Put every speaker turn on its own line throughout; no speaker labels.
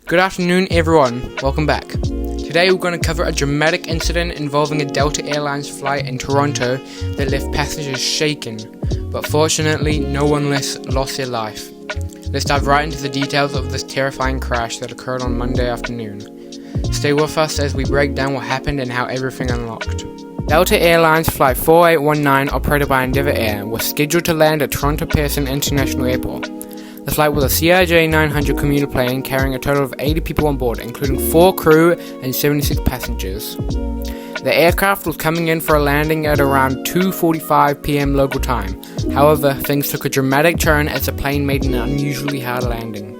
Good afternoon everyone, welcome back. Today we're going to cover a dramatic incident involving a Delta Airlines flight in Toronto that left passengers shaken, but fortunately no one lost their life. Let's dive right into the details of this terrifying crash that occurred on Monday afternoon. Stay with us as we break down what happened and how everything unlocked. Delta Airlines Flight 4819, operated by Endeavour Air, was scheduled to land at Toronto Pearson International Airport. The flight was a CRJ 900 commuter plane carrying a total of 80 people on board, including 4 crew and 76 passengers. The aircraft was coming in for a landing at around 2:45 p.m. local time. However, things took a dramatic turn as the plane made an unusually hard landing.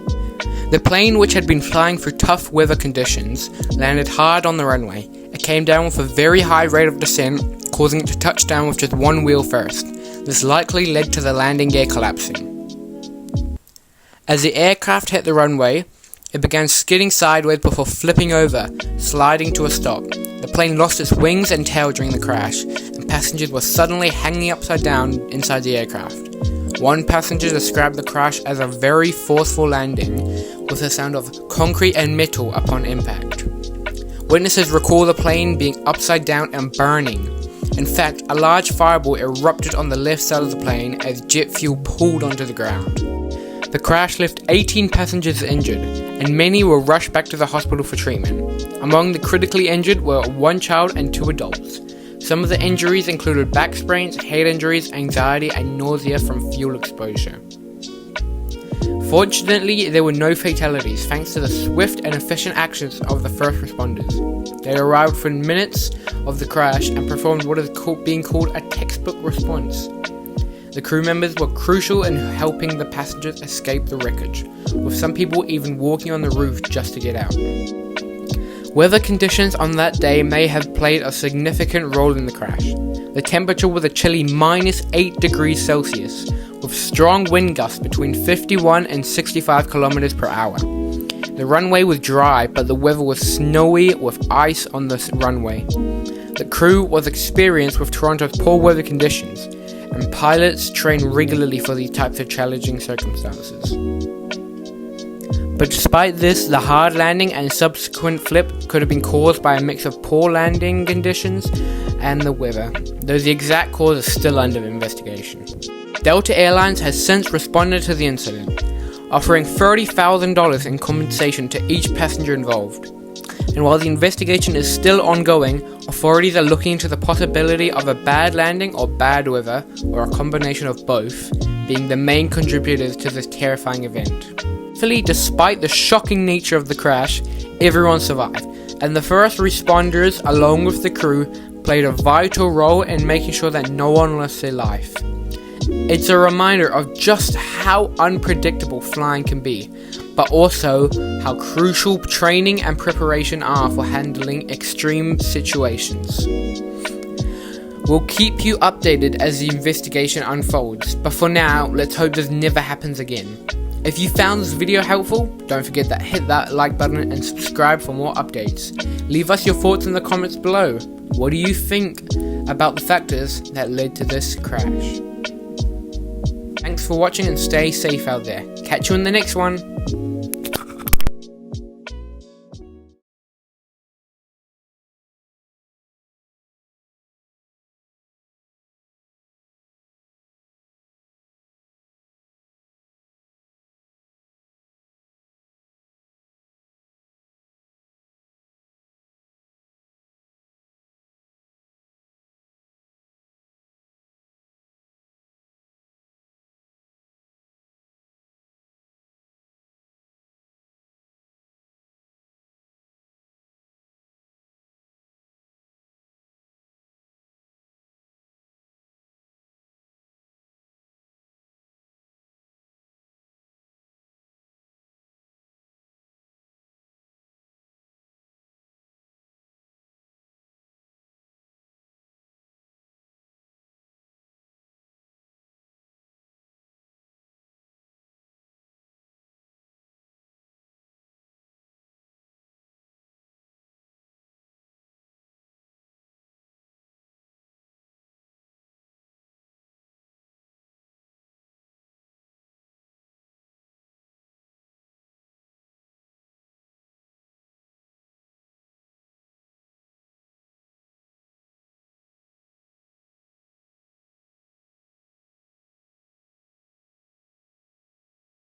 The plane, which had been flying through tough weather conditions, landed hard on the runway. It came down with a very high rate of descent, causing it to touch down with just one wheel first. This likely led to the landing gear collapsing. As the aircraft hit the runway, it began skidding sideways before flipping over, sliding to a stop. The plane lost its wings and tail during the crash, and passengers were suddenly hanging upside down inside the aircraft. One passenger described the crash as a very forceful landing, with a sound of concrete and metal upon impact. Witnesses recall the plane being upside down and burning. In fact, a large fireball erupted on the left side of the plane as jet fuel pooled onto the ground. The crash left 18 passengers injured, and many were rushed back to the hospital for treatment. Among the critically injured were 1 child and 2 adults. Some of the injuries included back sprains, head injuries, anxiety, and nausea from fuel exposure. Fortunately, there were no fatalities thanks to the swift and efficient actions of the first responders. They arrived within minutes of the crash and performed what is being called a textbook response. The crew members were crucial in helping the passengers escape the wreckage, with some people even walking on the roof just to get out. Weather conditions on that day may have played a significant role in the crash. The temperature was a chilly -8 degrees Celsius, with strong wind gusts between 51 and 65 kilometers per hour. The runway was dry, but the weather was snowy with ice on the runway. The crew was experienced with Toronto's poor weather conditions, and pilots train regularly for these types of challenging circumstances. But despite this, the hard landing and subsequent flip could have been caused by a mix of poor landing conditions and the weather, though the exact cause is still under investigation. Delta Airlines has since responded to the incident, offering $30,000 in compensation to each passenger involved. And while the investigation is still ongoing, authorities are looking into the possibility of a bad landing or bad weather, or a combination of both, being the main contributors to this terrifying event. Thankfully, despite the shocking nature of the crash, everyone survived, and the first responders, along with the crew, played a vital role in making sure that no one lost their life. It's a reminder of just how unpredictable flying can be, but also how crucial training and preparation are for handling extreme situations. We'll keep you updated as the investigation unfolds, but for now, let's hope this never happens again. If you found this video helpful, don't forget to hit that like button and subscribe for more updates. Leave us your thoughts in the comments below. What do you think about the factors that led to this crash? Thanks for watching and stay safe out there. Catch you in the next one.